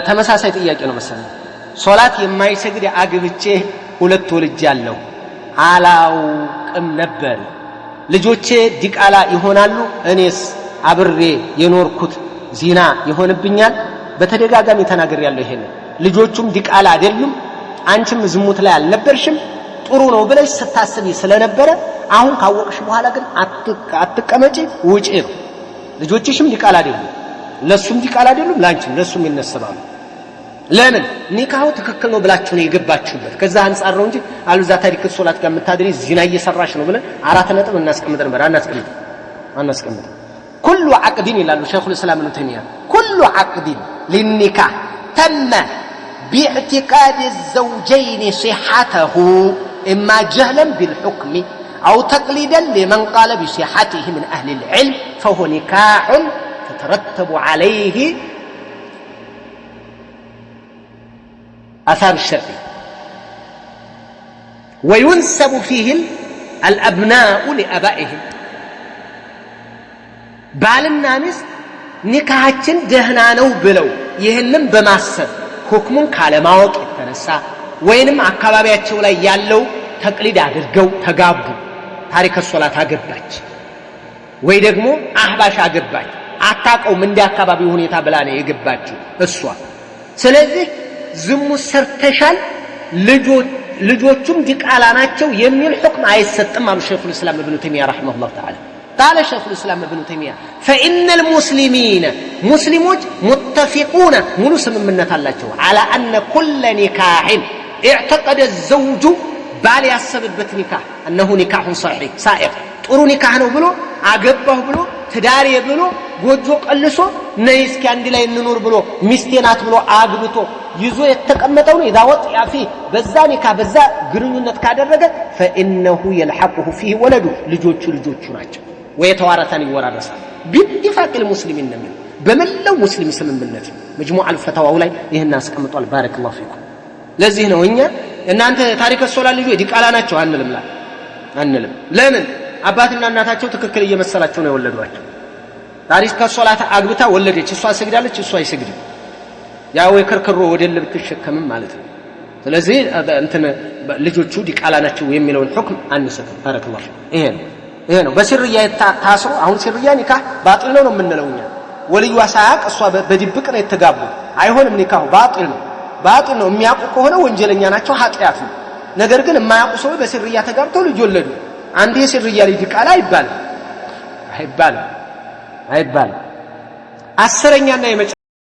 ተመሳሳይ ጥያቄ ነው መሰለኝ ሶላት የማይሰግድ አግብቼ ሁለት ወልጃለሁ አላውቅም ነበር ልጆቼ ዲቃላ ይሆናሉ እኔስ አብሬ የኖርኩት ዚና ይሆንብኛል በተደጋጋሚ ተናግሬያለሁ ይሄን ልጆቹም ዲቃላ አይደሉም አንቺም ዝሙት ላይ አልነበርሽም ጥሩ ነው ብለሽ ስታስቢ ስለነበረ አሁን ካወቅሽ በኋላ ግን አትቀመጪ ውጪ ልጆችሽም ዲቃላ አይደሉም ለሱም ዲቃላ አይደሉም ላንቺም ለሱም ይነሰባሉ ለምን ኒካሁ ትክክል ነው ብላችሁ ነው የገባችሁበት ከዛ አንፃር ነው እንጂ አሉዛ ታሪክ ሶላት ጋር መታደሪ ዚና እየሰራሽ ነው ብለን አራት ነጥብ እናስቀምጥ ነበር አናስቀምጥ كل عقد ይላሉ ሸይኹ الاسلام ابن تيميه كل عقد للنكاح تم باعتقاد الزوجين صحته اما جهلا بالحكم او تقليدا لمن قال بصحته من اهل العلم فهو نكاح تترتب عليه اثار الشرع وينسب فيه الابناء لابائهم ባልና ሚስት ኒካሃችን ደህና ነው ብለው ይሄንን በማሰብ ሁክሙን ካለማወቅ የተነሳ ወይንም አካባቢያቸው ላይ ያለው ተቅሊድ አድርገው ተጋቡ ታሪክ ሶላት አገባች ወይ ደግሞ አህባሽ አገባች አታቀውም እንደ አካባቢው ሁኔታ ብላ ነው የገባችው እሷ ስለዚህ ዝሙት ሰርተሻል ልጆቹም ዲቃላ ናቸው የሚል ሁክም አይሰጥም አሉ ሸይኹ الاسلام ابن تيميه رحمه الله تعالى قال شيخ الاسلام ابن تيميه فان المسلمين مسلمون متفقون منسم منت አላቸው على ان كل نكاح اعتقد الزوج ባል ያሰበበት ኒካህ انه نكاح صحيح صائغ ጥሩ ኒካህ ነው ብሎ አገባሁ ብሎ ትዳሬ ብሎ ጎጆ ቀልሶ ነይ እስኪ አንድ ላይ እንኖር ብሎ ሚስቴ ናት ብሎ አግብቶ ይዞ የተቀመጠው ነው ይዳወጥ ያፊ በዛ ኒካህ በዛ ግንኙነት ካደረገ فانه يلحقه فيه ولد ልጆቹ ናቸው ويتوارثان يورثان باتفاق المسلمين من بملو مسلم ስምምነት مجموع الفتاوى ላይ ይሄን አስቀምጧል بارك الله فيكم ለዚህ ነው እኛ እናንተ ታሪክ ሶላት ልጅ ዲቃላ ናቸው አንልም ለምን አባትና እናታቸው ትክክል እየመሰላቸው ነው የወለዷቸው ታሪክ ሶላት አግብታ ወለደች እሷ ሰግዳለች እሷ አይሰግድም ያው የከርከሮ ወደል ብትሸከምም ማለት ነው ስለዚህ እንትን ልጆቹ ዲቃላ ናቸው የሚለውን ሁክም አንሰጥም بارك الله ይሄ ነው በስርያ ታስሮ አሁን ስርያ ኒካህ ባጢል ነው የምንለውኛ ወልዩ አሳቅ እሷ በድብቅ ነው የተጋቡ አይሆንም ኒካሁ ባጢል ነው የሚያውቁ ከሆነ ወንጀለኛ ናቸው ኃጢያት ነው ነገር ግን የማያውቁ ሰው በስርያ ተጋብተው ልጅ ወለዱ አንዴ ስርያ ልጅ ዲቃላ አይባል አስረኛና